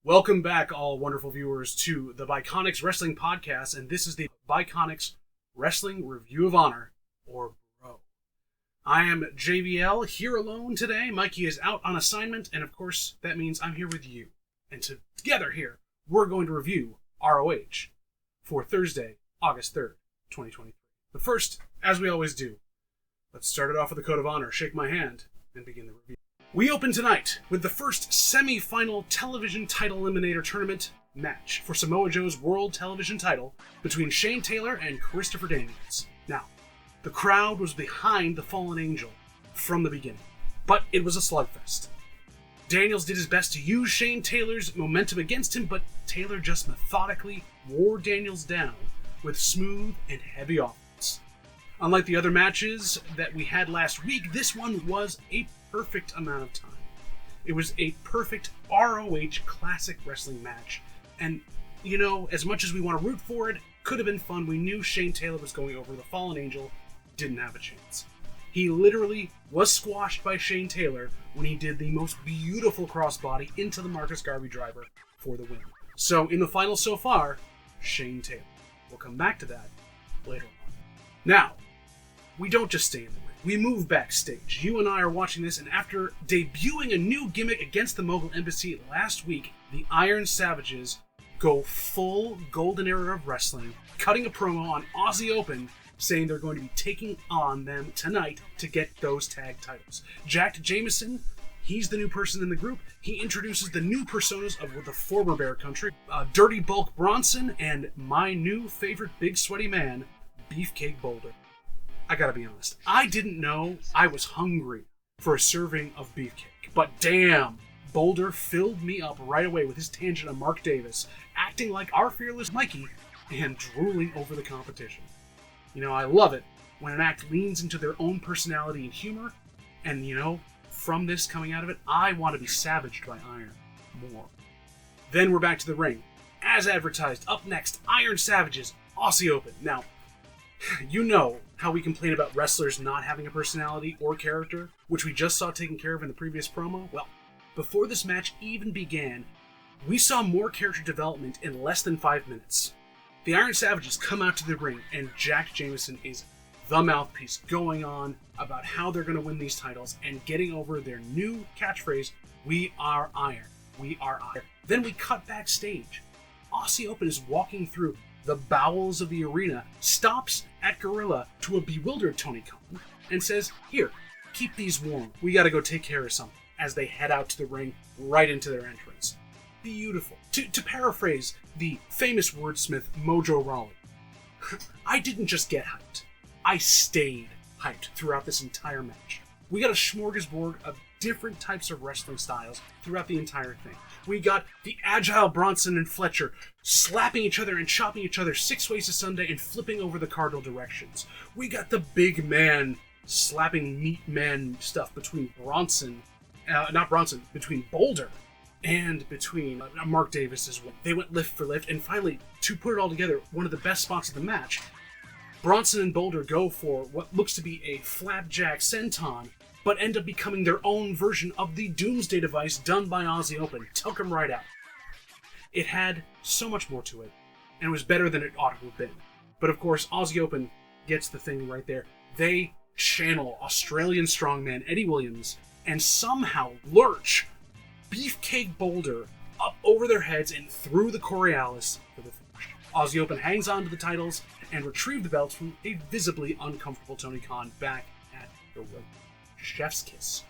Welcome back, all wonderful viewers, to the Bi-Conic's Wrestling Podcast, and this is the Bi-Conic's Wrestling Review of Honor, or BROH. I am JVL, here alone today. Mikey is out on assignment, and of course, that means I'm here with you. And together here, we're going to review ROH for Thursday, August 3rd, 2023. But first, as we always do, let's start it off with a code of honor, shake my hand, and begin the review. We open tonight with the first semi-final television title eliminator tournament match for Samoa Joe's World Television title between Shane Taylor and Christopher Daniels. Now, the crowd was behind the Fallen Angel from the beginning, but it was a slugfest. Daniels did his best to use Shane Taylor's momentum against him, but Taylor just methodically wore Daniels down with smooth and heavy offense. Unlike the other matches that we had last week, this one was a perfect amount of time. It was a perfect ROH classic wrestling match. And, you know, as much as we want to root for it, could have been fun. We knew Shane Taylor was going over. The Fallen Angel didn't have a chance. He literally was squashed by Shane Taylor when he did the most beautiful crossbody into the Marcus Garvey driver for the win. So, in the final so far, Shane Taylor. We'll come back to that later on. Now, we don't just stay in the ring. We move backstage. You and I are watching this, and after debuting a new gimmick against the Mogul Embassy last week, the Iron Savages go full golden era of wrestling, cutting a promo on Aussie Open, saying they're going to be taking on them tonight to get those tag titles. Jack Jameson, he's the new person in the group. He introduces the new personas of the former Bear Country, Dirty Bulk Bronson, and my new favorite big sweaty man, Beefcake Boulder. I gotta be honest, I didn't know I was hungry for a serving of beefcake, but damn, Boulder filled me up right away with his tangent on Mark Davis, acting like our fearless Mikey, and drooling over the competition. You know, I love it when an act leans into their own personality and humor, and you know, from this coming out of it, I want to be savaged by Iron more. Then we're back to the ring. As advertised, up next, Iron Savages, Aussie Open. Now, you know how we complain about wrestlers not having a personality or character, which we just saw taken care of in the previous promo? Well, before this match even began, we saw more character development in less than 5 minutes. The Iron Savages come out to the ring, and Jack Jameson is the mouthpiece going on about how they're going to win these titles and getting over their new catchphrase, "We are Iron, we are Iron." Then we cut backstage. Aussie Open is walking through the bowels of the arena, stops at Gorilla to a bewildered Tony Khan, and says, "Here, keep these warm. We gotta go take care of something," as they head out to the ring, right into their entrance. Beautiful. To paraphrase the famous wordsmith Mojo Rawley, I didn't just get hyped. I stayed hyped throughout this entire match. We got a smorgasbord of different types of wrestling styles throughout the entire thing. We got the agile Bronson and Fletcher slapping each other and chopping each other 6 ways to Sunday and flipping over the cardinal directions. We got the big man slapping meat man stuff between between Boulder and between Mark Davis as well. They went lift for lift, and finally, to put it all together, one of the best spots of the match, Bronson and Boulder go for what looks to be a flapjack senton, but end up becoming their own version of the Doomsday device done by Aussie Open. Took them right out. It had so much more to it, and it was better than it ought to have been. But of course, Aussie Open gets the thing right there. They channel Australian strongman Eddie Williams and somehow lurch Beefcake Boulder up over their heads and through the Coriolis for the finish. Aussie Open hangs on to the titles and retrieve the belts from a visibly uncomfortable Tony Khan back at the rope. Chef's kiss.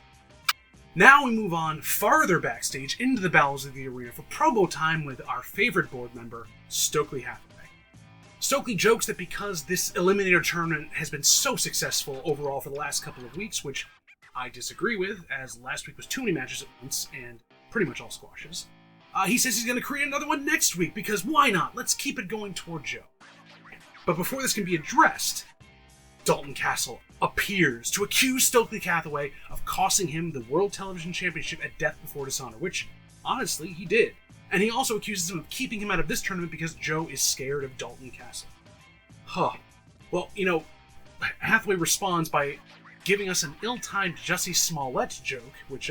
Now we move on farther backstage into the bowels of the arena for promo time with our favorite board member, Stokely Hathaway. Stokely jokes that because this Eliminator tournament has been so successful overall for the last couple of weeks, which I disagree with, as last week was too many matches at once and pretty much all squashes, he says he's going to create another one next week because why not? Let's keep it going toward Joe. But before this can be addressed, Dalton Castle appears to accuse Stokely Hathaway of costing him the World Television Championship at Death Before Dishonor, which, honestly, he did. And he also accuses him of keeping him out of this tournament because Joe is scared of Dalton Castle. Well, you know, Hathaway responds by giving us an ill-timed Jussie Smollett joke, which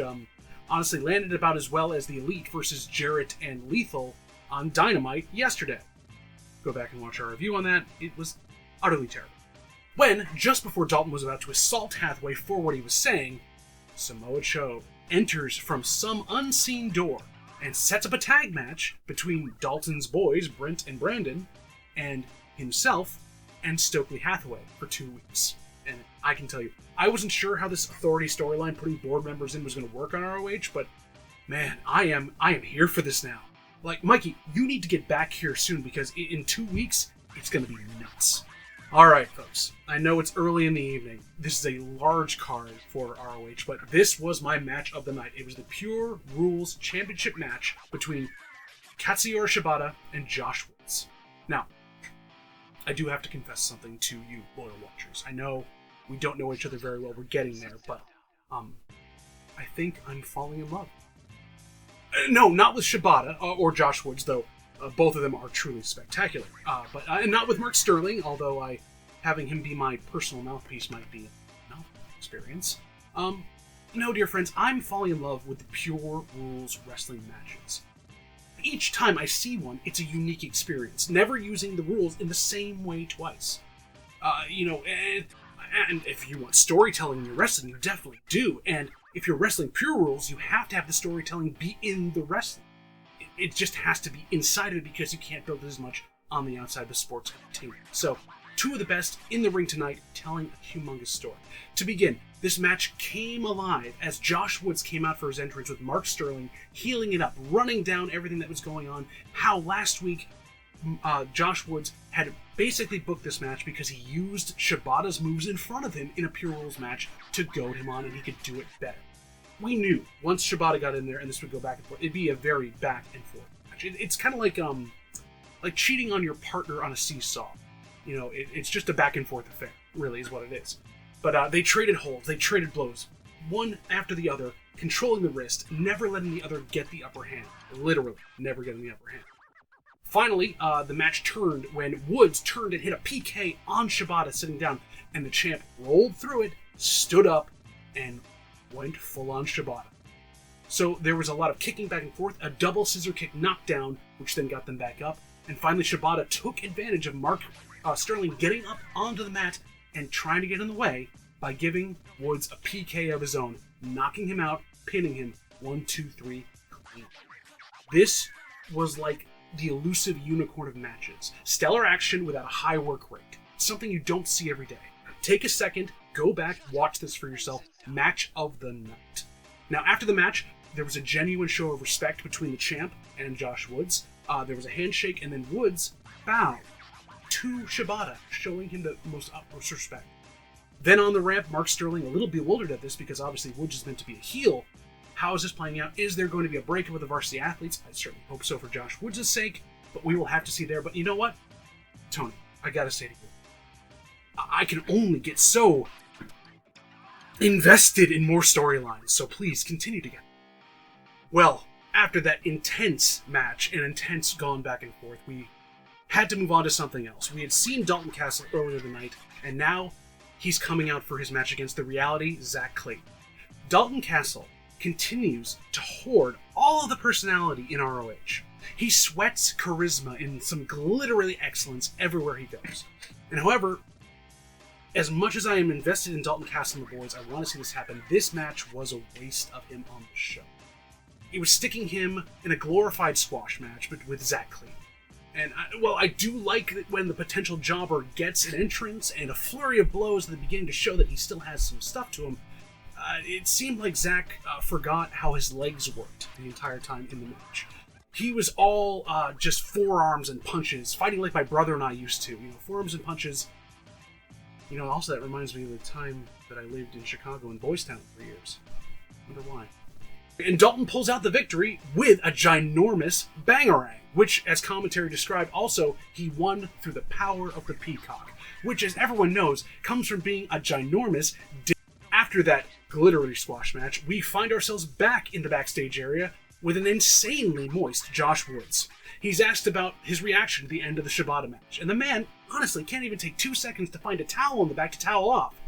honestly landed about as well as the Elite versus Jarrett and Lethal on Dynamite yesterday. Go back and watch our review on that. It was utterly terrible. When, just before Dalton was about to assault Hathaway for what he was saying, Samoa Joe enters from some unseen door and sets up a tag match between Dalton's boys, Brent and Brandon, and himself and Stokely Hathaway for 2 weeks. And I can tell you, I wasn't sure how this Authority storyline putting board members in was going to work on ROH, but man, I am here for this now. Like, Mikey, you need to get back here soon because in 2 weeks, it's going to be nuts. Alright, folks, I know it's early in the evening. This is a large card for ROH, but this was my match of the night. It was the Pure Rules Championship match between Katsuyori Shibata and Josh Woods. Now, I do have to confess something to you loyal watchers. I know we don't know each other very well, we're getting there, but I think I'm falling in love. No, not with Shibata or Josh Woods, though. Both of them are truly spectacular. But not with Mark Sterling, although having him be my personal mouthpiece might be an experience. No, dear friends, I'm falling in love with the Pure Rules wrestling matches. Each time I see one, it's a unique experience, never using the rules in the same way twice. And if you want storytelling in your wrestling, you definitely do. And if you're wrestling Pure Rules, you have to have the storytelling be in the wrestling. It just has to be inside of it because you can't build it as much on the outside of the sports entertainment. So, two of the best in the ring tonight telling a humongous story. To begin, this match came alive as Josh Woods came out for his entrance with Mark Sterling, healing it up, running down everything that was going on. How last week, Josh Woods had basically booked this match because he used Shibata's moves in front of him in a Pure Rules match to goad him on and he could do it better. We knew once Shibata got in there and this would go back and forth, it'd be a very back and forth match. It's kind of like cheating on your partner on a seesaw. You know, it's just a back and forth affair, really, is what it is. But they traded holds, they traded blows, one after the other, controlling the wrist, never letting the other get the upper hand. Literally, never getting the upper hand. Finally, the match turned when Woods turned and hit a PK on Shibata sitting down, and the champ rolled through it, stood up, and went full-on Shibata. So there was a lot of kicking back and forth, a double scissor kick knockdown, which then got them back up, and finally Shibata took advantage of Mark Sterling getting up onto the mat and trying to get in the way by giving Woods a PK of his own, knocking him out, pinning him 1, 2, 3, clean. This was like the elusive unicorn of matches. Stellar action without a high work rate. Something you don't see every day. Take a second, go back, watch this for yourself. Match of the night. Now, after the match, there was a genuine show of respect between the champ and Josh Woods. There was a handshake, and then Woods bowed to Shibata, showing him the most utmost respect. Then on the ramp, Mark Sterling, a little bewildered at this because obviously Woods is meant to be a heel. How is this playing out? Is there going to be a breakup with the varsity athletes? I certainly hope so for Josh Woods' sake, but we will have to see there. But you know what? Tony, I gotta say to you, I can only get so invested in more storylines, so please continue to get. Well, after that intense match and intense gone back and forth, we had to move on to something else. We had seen Dalton Castle earlier the night, and now he's coming out for his match against the Reality Zach Clayton. Dalton Castle continues to hoard all of the personality in ROH. He sweats charisma in some glittery excellence everywhere he goes. And however, as much as I am invested in Dalton Castle and the boys, I want to see this happen. This match was a waste of him on the show. It was sticking him in a glorified squash match with Zach Clayton. And, I do like that when the potential jobber gets an entrance and a flurry of blows at the beginning to show that he still has some stuff to him. It seemed like Zach forgot how his legs worked the entire time in the match. He was all just forearms and punches, fighting like my brother and I used to. Forearms and punches. Also that reminds me of the time that I lived in Chicago in Boys Town for years. I wonder why. And Dalton pulls out the victory with a ginormous bangarang, which, as commentary described, also, he won through the power of the peacock, which, as everyone knows, comes from being a ginormous After that glittery squash match, we find ourselves back in the backstage area with an insanely moist Josh Woods. He's asked about his reaction to the end of the Shibata match, and the man, honestly, can't even take 2 seconds to find a towel in the back to towel off.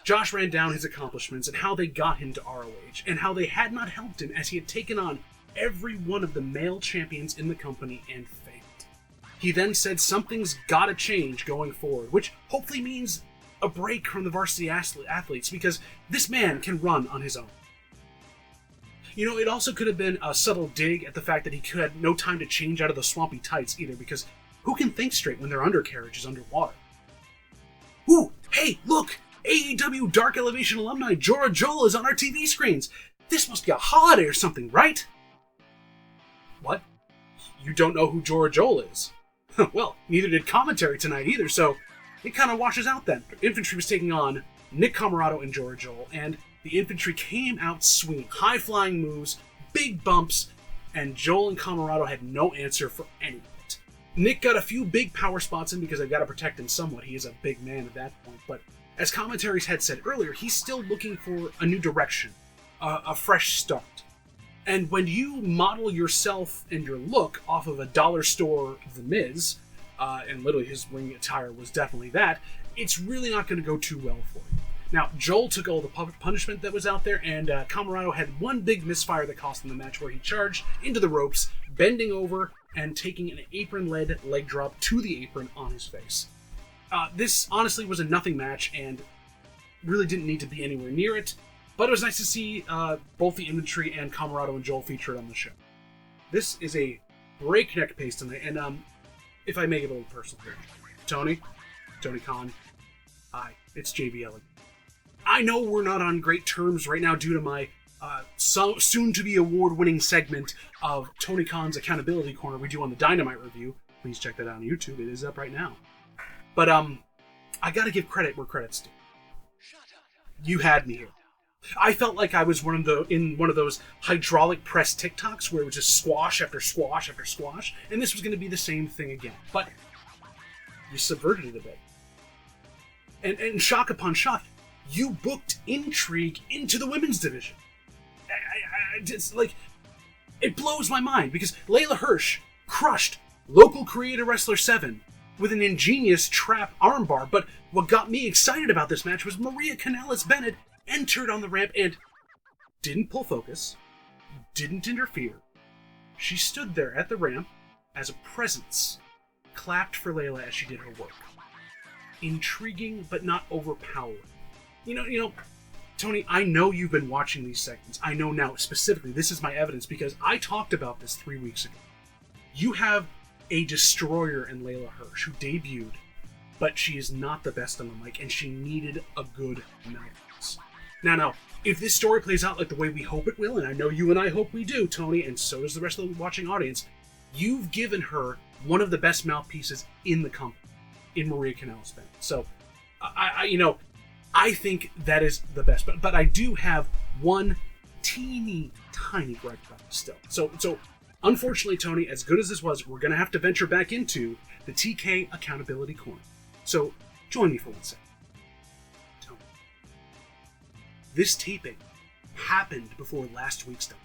Josh ran down his accomplishments and how they got him to ROH, and how they had not helped him as he had taken on every one of the male champions in the company and failed. He then said something's gotta change going forward, which hopefully means a break from the varsity athletes, because this man can run on his own. You know, it also could have been a subtle dig at the fact that he had no time to change out of the swampy tights either, because who can think straight when their undercarriage is underwater? Ooh, hey, look! AEW Dark Elevation alumni Jora Joel is on our TV screens! This must be a holiday or something, right? What? You don't know who Jora Joel is? Well, neither did commentary tonight either, so it kind of washes out then. Infantry was taking on Nick Camarado and Jora Joel, and the infantry came out swinging. High-flying moves, big bumps, and Joel and Camarado had no answer for any of it. Nick got a few big power spots in because they've got to protect him somewhat. He is a big man at that point, but as commentaries had said earlier, he's still looking for a new direction, a fresh start. And when you model yourself and your look off of a dollar store The Miz, and literally his ring attire was definitely that, it's really not going to go too well for you. Now, Joel took all the punishment that was out there, and Camarado had one big misfire that cost him the match, where he charged into the ropes, bending over and taking an apron-led leg drop to the apron on his face. This honestly was a nothing match and really didn't need to be anywhere near it, but it was nice to see both the infantry and Camarado and Joel featured on the show. This is a breakneck pace tonight, and if I make it a little personal here, Tony Khan, hi, it's JVL again. I know we're not on great terms right now due to my soon-to-be award-winning segment of Tony Khan's Accountability Corner we do on the Dynamite review. Please check that out on YouTube. It is up right now. But I gotta give credit where credit's due. You had me here. I felt like I was in one of those hydraulic press TikToks where it was just squash after squash after squash, and this was going to be the same thing again. But you subverted it a bit. And shock upon shock, you booked intrigue into the women's division. It's like, it blows my mind, because Layla Hirsch crushed local Creator Wrestler 7 with an ingenious trap armbar, but what got me excited about this match was Maria Kanellis-Bennett entered on the ramp and didn't pull focus, didn't interfere. She stood there at the ramp as a presence, clapped for Layla as she did her work. Intriguing, but not overpowering. You know, Tony, I know you've been watching these segments. I know now specifically, this is my evidence, because I talked about this 3 weeks ago. You have a destroyer in Layla Hirsch who debuted, but she is not the best on the mic, and she needed a good mouthpiece. Now, if this story plays out like the way we hope it will, and I know you and I hope we do, Tony, and so does the rest of the watching audience, you've given her one of the best mouthpieces in the company, in Maria Kanellis-Bennett. So, I think that is the best. But I do have one teeny tiny gripe about this still. So unfortunately, Tony, as good as this was, we're going to have to venture back into the TK Accountability Corner. So join me for 1 second. Tony, this taping happened before last week's done.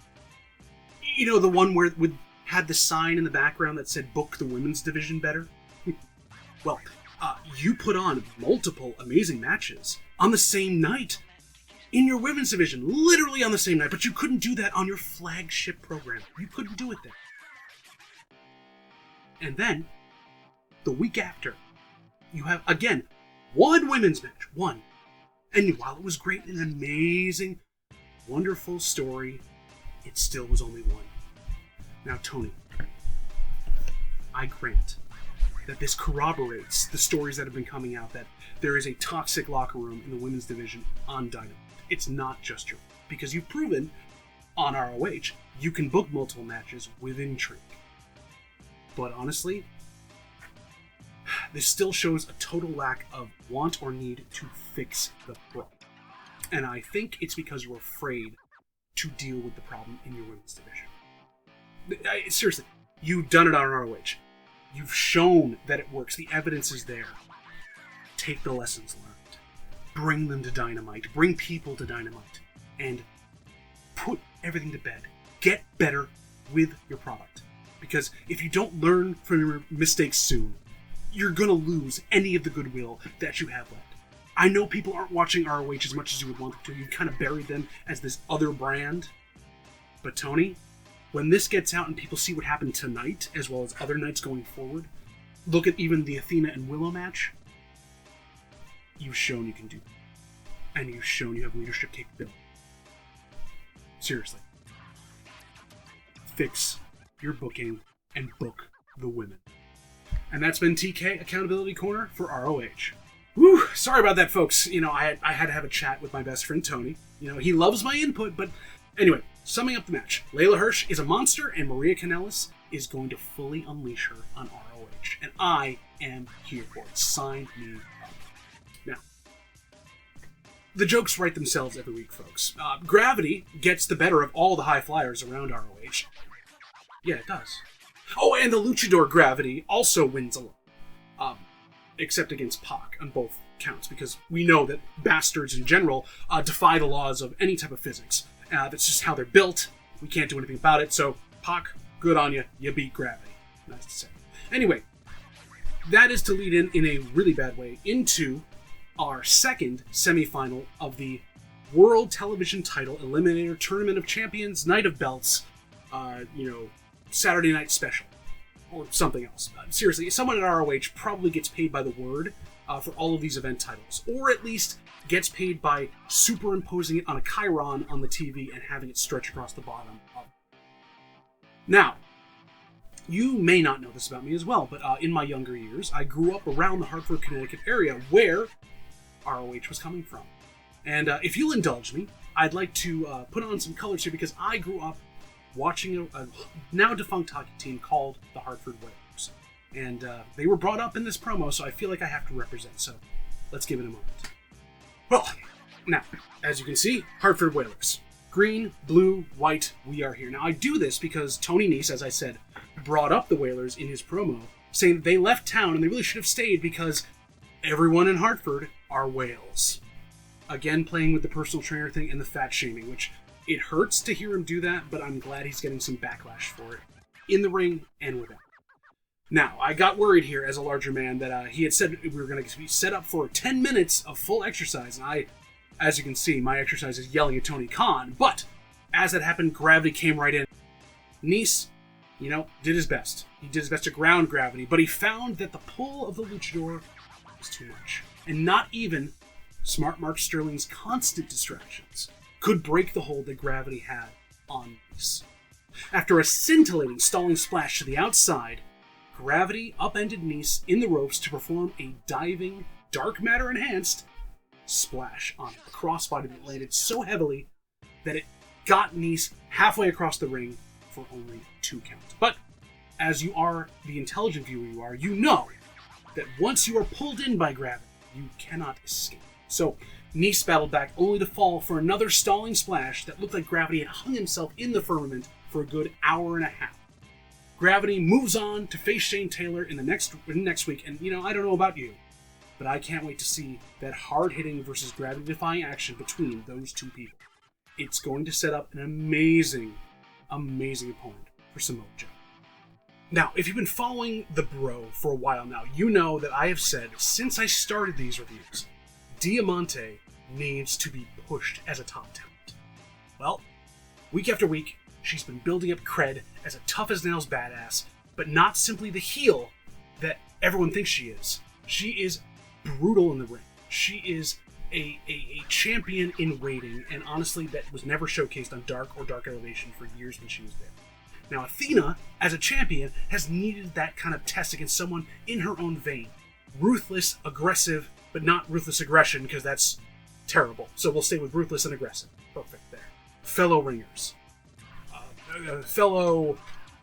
You know, the one where it had the sign in the background that said book the women's division better? Well, you put on multiple amazing matches on the same night in your women's division, literally on the same night, but you couldn't do that on your flagship program. You couldn't do it there. And then, the week after, you have, again, one women's match, one. And while it was great and amazing, wonderful story, it still was only one. Now, Tony, I grant that this corroborates the stories that have been coming out that there is a toxic locker room in the women's division on Dynamite. It's not just your fault, because you've proven on ROH you can book multiple matches with intrigue. But honestly, this still shows a total lack of want or need to fix the problem. And I think it's because you're afraid to deal with the problem in your women's division. Seriously, you've done it on ROH. You've shown that it works. The evidence is there. Take the lessons learned. Bring them to Dynamite. Bring people to Dynamite. And put everything to bed. Get better with your product. Because if you don't learn from your mistakes soon, you're going to lose any of the goodwill that you have left. I know people aren't watching ROH as much as you would want them to. You kind of buried them as this other brand. But Tony, when this gets out and people see what happened tonight, as well as other nights going forward, look at even the Athena and Willow match, you've shown you can do that. And you've shown you have leadership capability. Seriously. Fix your booking and book the women. And that's been TK Accountability Corner for ROH. Whew, sorry about that, folks. I had to have a chat with my best friend Tony. He loves my input, but anyway, summing up the match. Layla Hirsch is a monster, and Maria Kanellis is going to fully unleash her on ROH. And I am here for it. Sign me up. Now, the jokes write themselves every week, folks. Gravity gets the better of all the high flyers around ROH. Yeah, it does. Oh, and the Luchador Gravity also wins a lot. Except against Pac on both counts, because we know that bastards in general defy the laws of any type of physics. That's just how they're built. We can't do anything about it, so Pac, good on you. You beat Gravity. Nice to say. Anyway, that is to lead in a really bad way into our second semifinal of the World Television Title Eliminator Tournament of Champions Night of Belts, Saturday Night Special. Or something else. Seriously, someone at ROH probably gets paid by the word for all of these event titles. Or at least gets paid by superimposing it on a chyron on the TV and having it stretch across the bottom of it. Now, you may not know this about me as well, but in my younger years, I grew up around the Hartford, Connecticut area where ROH was coming from. And if you'll indulge me, I'd like to put on some colors here, because I grew up watching a now defunct hockey team called the Hartford Whalers. And they were brought up in this promo, so I feel like I have to represent. So let's give it a moment. Well, now, as you can see, Hartford Whalers. Green, blue, white, we are here. Now, I do this because Tony Nese, as I said, brought up the Whalers in his promo, saying that they left town and they really should have stayed because everyone in Hartford are whales. Again, playing with the personal trainer thing and the fat shaming, which it hurts to hear him do that, but I'm glad he's getting some backlash for it, in the ring and without. Now, I got worried here as a larger man that he had said we were going to be set up for 10 minutes of full exercise, and as you can see, my exercise is yelling at Tony Khan, but as that happened, Gravity came right in. Nese, did his best. He did his best to ground Gravity, but he found that the pull of the Luchador was too much, and not even Smart Mark Sterling's constant distractions could break the hold that Gravity had on Nese. After a scintillating stalling splash to the outside, Gravity upended Nese in the ropes to perform a diving, dark matter enhanced splash on a crossbody that landed so heavily that it got Nese halfway across the ring for only 2 counts. But as you are the intelligent viewer you are, you know that once you are pulled in by Gravity, you cannot escape. So Nese battled back only to fall for another stalling splash that looked like Gravity had hung himself in the firmament for a good hour and a half. Gravity moves on to face Shane Taylor in the next week, and I don't know about you, but I can't wait to see that hard-hitting versus gravity-defying action between those two people. It's going to set up an amazing, amazing opponent for Samoa Joe. Now, if you've been following the Bro for a while now, you know that I have said since I started these reviews, Diamante needs to be pushed as a top talent. Well, week after week, she's been building up cred as a tough-as-nails badass, but not simply the heel that everyone thinks she is. She is brutal in the ring. She is a champion in waiting, and honestly, that was never showcased on Dark or Dark Elevation for years when she was there. Now, Athena, as a champion, has needed that kind of test against someone in her own vein. Ruthless, aggressive, but not ruthless aggression, because that's terrible. So we'll stay with ruthless and aggressive. Perfect there. Fellow ringers. Fellow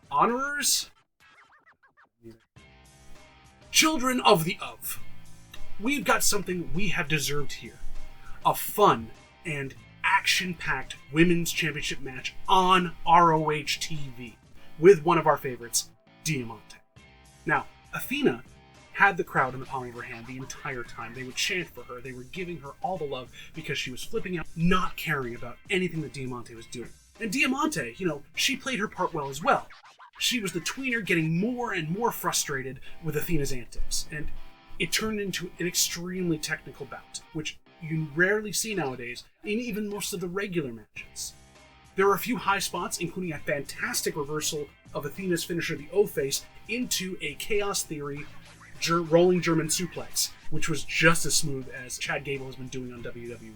honorers? Children of the Of. We've got something we have deserved here. A fun and action-packed women's championship match on ROH TV with one of our favorites, Diamante. Now, Athena had the crowd in the palm of her hand the entire time. They would chant for her. They were giving her all the love because she was flipping out, not caring about anything that Diamante was doing. And Diamante, she played her part well as well. She was the tweener getting more and more frustrated with Athena's antics. And it turned into an extremely technical bout, which you rarely see nowadays in even most of the regular matches. There were a few high spots, including a fantastic reversal of Athena's finisher, the O-Face, into a Chaos Theory rolling German suplex, which was just as smooth as Chad Gable has been doing on WWE.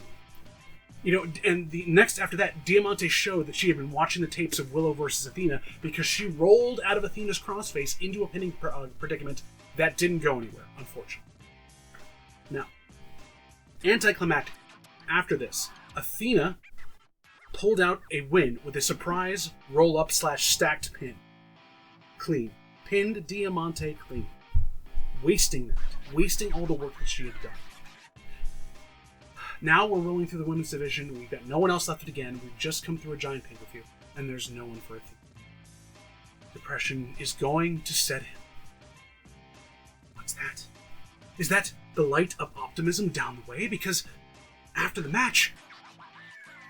And the next after that, Diamante showed that she had been watching the tapes of Willow versus Athena because she rolled out of Athena's crossface into a pinning predicament that didn't go anywhere, unfortunately. Now, anticlimactic. After this, Athena pulled out a win with a surprise roll-up / stacked pin. Clean. Pinned Diamante clean. Wasting all the work that she had done. Now we're rolling through the women's division. We've got no one else left again. We've just come through a giant pay-per-view, and there's no one for Athena. Depression is going to set in. What's that? Is that the light of optimism down the way? Because after the match,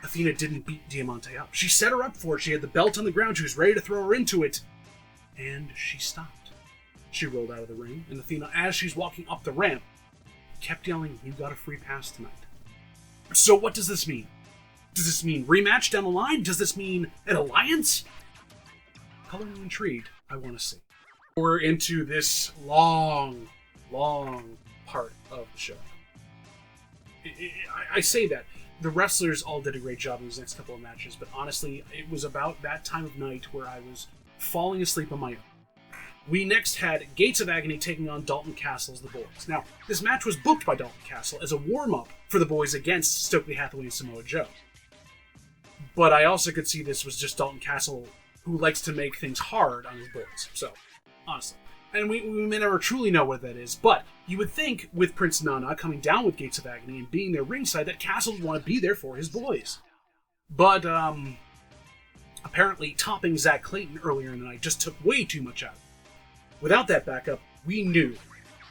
Athena didn't beat Diamante up. She set her up for it. She had the belt on the ground. She was ready to throw her into it. And she stopped. She rolled out of the ring, and Athena, as she's walking up the ramp, kept yelling, "You got a free pass tonight." So what does this mean? Does this mean rematch down the line? Does this mean an alliance? Color me intrigued. I want to see. We're into this long part of the show. I say that. The wrestlers all did a great job in these next couple of matches, but honestly, it was about that time of night where I was falling asleep on my own. We next had Gates of Agony taking on Dalton Castle's The Boys. Now, this match was booked by Dalton Castle as a warm-up for The Boys against Stokely Hathaway and Samoa Joe. But I also could see this was just Dalton Castle, who likes to make things hard on his boys. So, honestly. And we may never truly know what that is, but you would think, with Prince Nana coming down with Gates of Agony and being there ringside, that Castle would want to be there for his boys. But, apparently topping Zach Clayton earlier in the night just took way too much out. Without that backup, we knew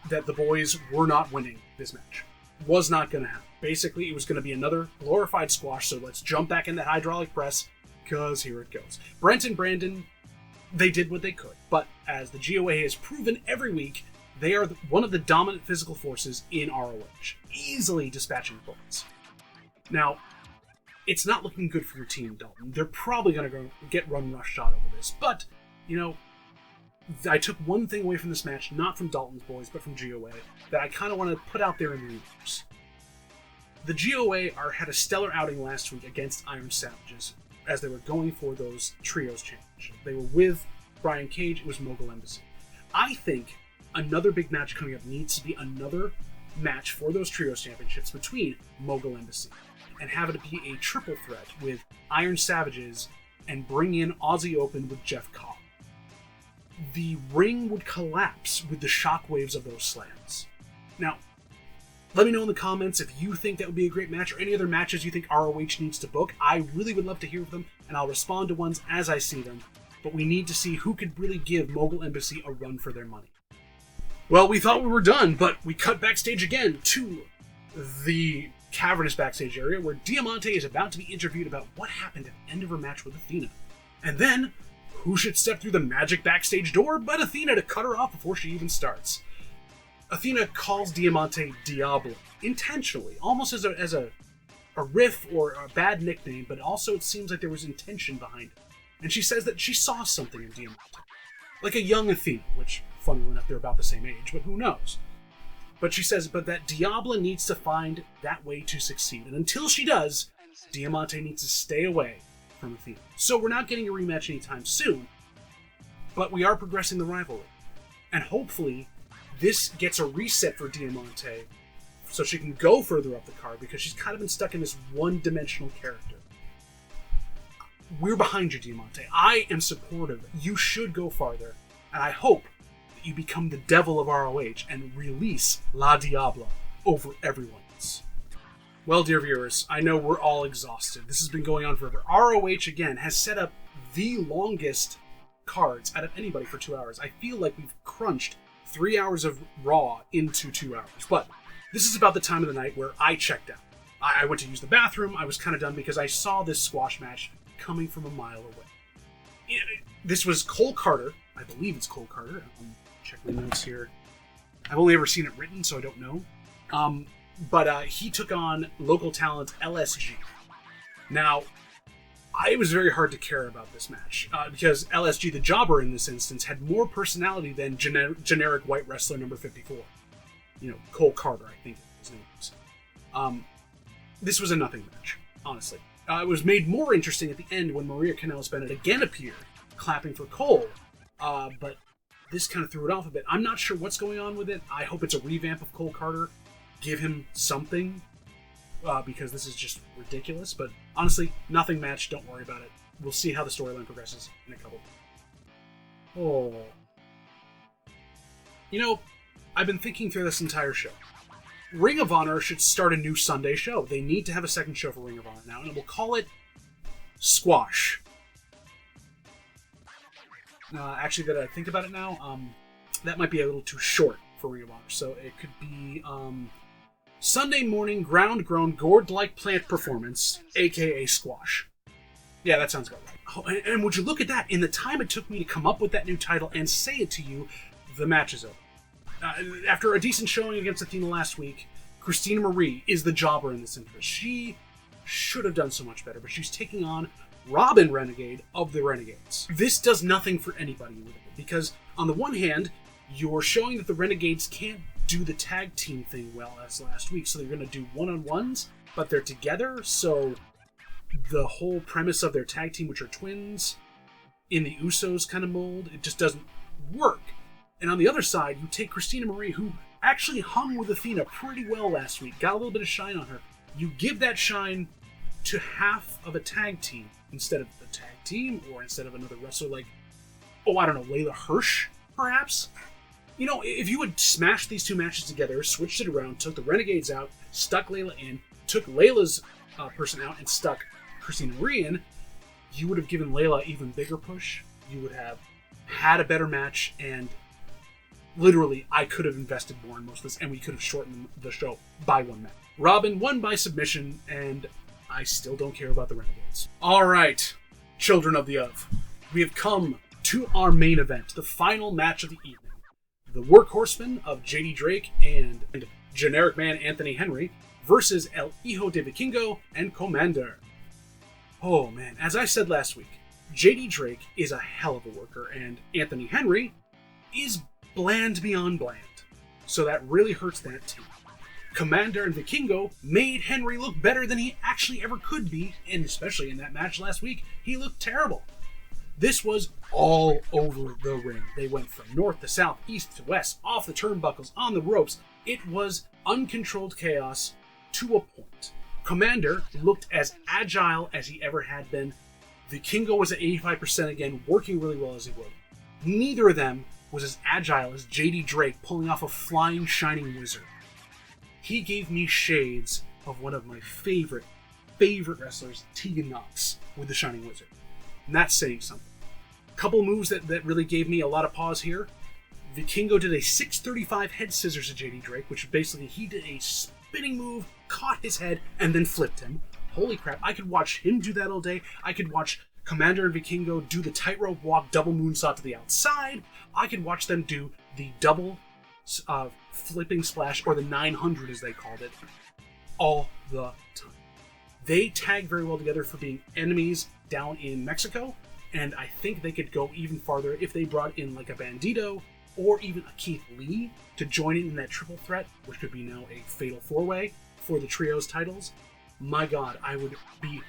that the boys were not winning this match. Was not going to happen. Basically, it was going to be another glorified squash, so let's jump back in that hydraulic press, because here it goes. Brent and Brandon, they did what they could, but as the GOA has proven every week, they are one of the dominant physical forces in ROH, easily dispatching points. Now, it's not looking good for your team, Dalton. They're probably going to get run roughshod over this, but, I took one thing away from this match, not from Dalton's boys, but from GOA, that I kind of want to put out there in the universe. The GOA had a stellar outing last week against Iron Savages as they were going for those trios championship. They were with Brian Cage. It was Mogul Embassy. I think another big match coming up needs to be another match for those trios championships between Mogul Embassy and have it be a triple threat with Iron Savages and bring in Aussie Open with Jeff Cobb. The ring would collapse with the shockwaves of those slams. Now, let me know in the comments if you think that would be a great match or any other matches you think ROH needs to book. I really would love to hear them, and I'll respond to ones as I see them. But we need to see who could really give Mogul Embassy a run for their money. Well, we thought we were done, but we cut backstage again to the cavernous backstage area where Diamante is about to be interviewed about what happened at the end of her match with Athena. And then, who should step through the magic backstage door but Athena to cut her off before she even starts? Athena calls Diamante Diablo, intentionally, almost as a riff or a bad nickname, but also it seems like there was intention behind it. And she says that she saw something in Diamante. Like a young Athena, which, funnily enough, they're about the same age, but who knows? But she says, but that Diablo needs to find that way to succeed. And until she does, Diamante needs to stay away from Athena. So we're not getting a rematch anytime soon, but we are progressing the rivalry. And hopefully, this gets a reset for Diamante so she can go further up the card because she's kind of been stuck in this one-dimensional character. We're behind you, Diamante. I am supportive. You should go farther. And I hope that you become the devil of ROH and release La Diabla over everyone else. Well, dear viewers, I know we're all exhausted. This has been going on forever. ROH, again, has set up the longest cards out of anybody for 2 hours. I feel like we've crunched 3 hours of Raw into 2 hours. But this is about the time of the night where I checked out. I went to use the bathroom. I was kind of done because I saw this squash match coming from a mile away. This was Cole Carter. I believe it's Cole Carter. Check my notes here. I've only ever seen it written, so I don't know. But he took on local talent LSG. Now, it was very hard to care about this match because LSG, the jobber in this instance, had more personality than generic white wrestler number 54. Cole Carter, I think his name is. This was a nothing match, honestly. It was made more interesting at the end when Maria Kanellis-Bennett again appeared, clapping for Cole. But this kind of threw it off a bit. I'm not sure what's going on with it. I hope it's a revamp of Cole Carter. Give him something. Because this is just ridiculous. But honestly, nothing match. Don't worry about it. We'll see how the storyline progresses in a couple. Oh. I've been thinking through this entire show. Ring of Honor should start a new Sunday show. They need to have a second show for Ring of Honor now, and we'll call it Squash. Actually, that I think about it now, that might be a little too short for Ring of Honor. So it could be Sunday morning ground-grown gourd-like plant performance, aka Squash. Yeah, that sounds about right. Oh, and would you look at that? In the time it took me to come up with that new title and say it to you, the match is over. After a decent showing against Athena last week, Christina Marie is the jobber in this interest. She should have done so much better, but she's taking on Robin Renegade of the Renegades. This does nothing for anybody with it, because on the one hand, you're showing that the Renegades can't do the tag team thing well as last week, so they're going to do one-on-ones, but they're together, so the whole premise of their tag team, which are twins, in the Usos kind of mold, it just doesn't work. And on the other side, you take Christina Marie, who actually hung with Athena pretty well last week, got a little bit of shine on her. You give that shine to half of a tag team instead of the tag team, or instead of another wrestler like, Layla Hirsch, perhaps? If you had smashed these two matches together, switched it around, took the Renegades out, stuck Layla in, took Layla's person out, and stuck Christina Marie in, you would have given Layla an even bigger push. You would have had a better match, and literally, I could have invested more in most of this, and we could have shortened the show by one match. Robin won by submission, and I still don't care about the Renegades. All right, children of the Of, we have come to our main event, the final match of the evening. The workhorsemen of JD Drake and generic man Anthony Henry versus El Hijo de Vikingo and Commander. Oh man, as I said last week, JD Drake is a hell of a worker, and Anthony Henry is bland beyond bland. So that really hurts that team. Commander and Vikingo made Henry look better than he actually ever could be, and especially in that match last week, he looked terrible. This was all over the ring. They went from north to south, east to west, off the turnbuckles, on the ropes. It was uncontrolled chaos to a point. Commander looked as agile as he ever had been. Vikingo was at 85% again, working really well as he would. Neither of them was as agile as JD Drake pulling off a flying shining wizard. He gave me shades of one of my favorite wrestlers, Tegan Knox, with the shining wizard. And that's saying something. A couple moves that really gave me a lot of pause here. Vikingo did a 635 head scissors to JD Drake, which basically he did a spinning move, caught his head, and then flipped him. Holy crap, I could watch him do that all day. I could watch Commander and Vikingo do the tightrope walk double moonsault to the outside. I could watch them do the double flipping splash, or the 900 as they called it, all the time. They tag very well together for being enemies down in Mexico, and I think they could go even farther if they brought in like a Bandito or even a Keith Lee to join in that triple threat, which could be now a fatal four-way for the trios titles. My God, I would be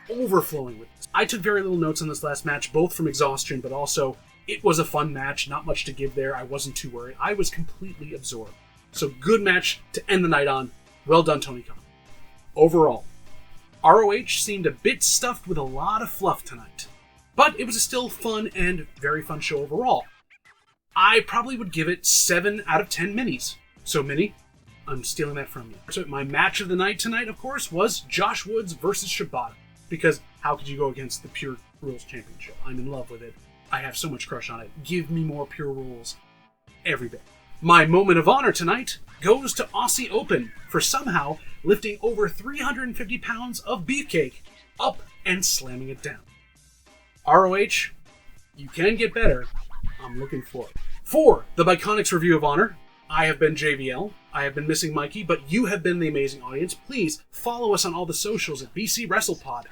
overflowing with this. I took very little notes on this last match, both from exhaustion, but also it was a fun match, not much to give there. I wasn't too worried. I was completely absorbed. So good match to end the night on. Well done, Tony Khan. Overall, ROH seemed a bit stuffed with a lot of fluff tonight, but it was a still fun and very fun show overall. I probably would give it 7 out of 10 minis. So, Mini, I'm stealing that from you. So my match of the night tonight, of course, was Josh Woods versus Shibata, because how could you go against the Pure Rules Championship? I'm in love with it. I have so much crush on it. Give me more Pure Rules every bit. My moment of honor tonight goes to Aussie Open for somehow lifting over 350 pounds of beefcake up and slamming it down. ROH, you can get better. I'm looking for it. For the Bi-Conic's Review of Honor, I have been JVL. I have been missing Mikey, but you have been the amazing audience. Please follow us on all the socials at BC WrestlePod.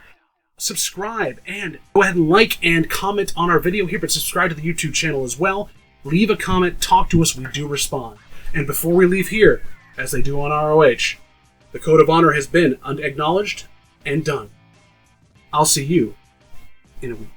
Subscribe and go ahead and like and comment on our video here, but subscribe to the YouTube channel as well. Leave a comment, talk to us, we do respond. And before we leave here, as they do on ROH, the Code of Honor has been acknowledged and done. I'll see you in a week.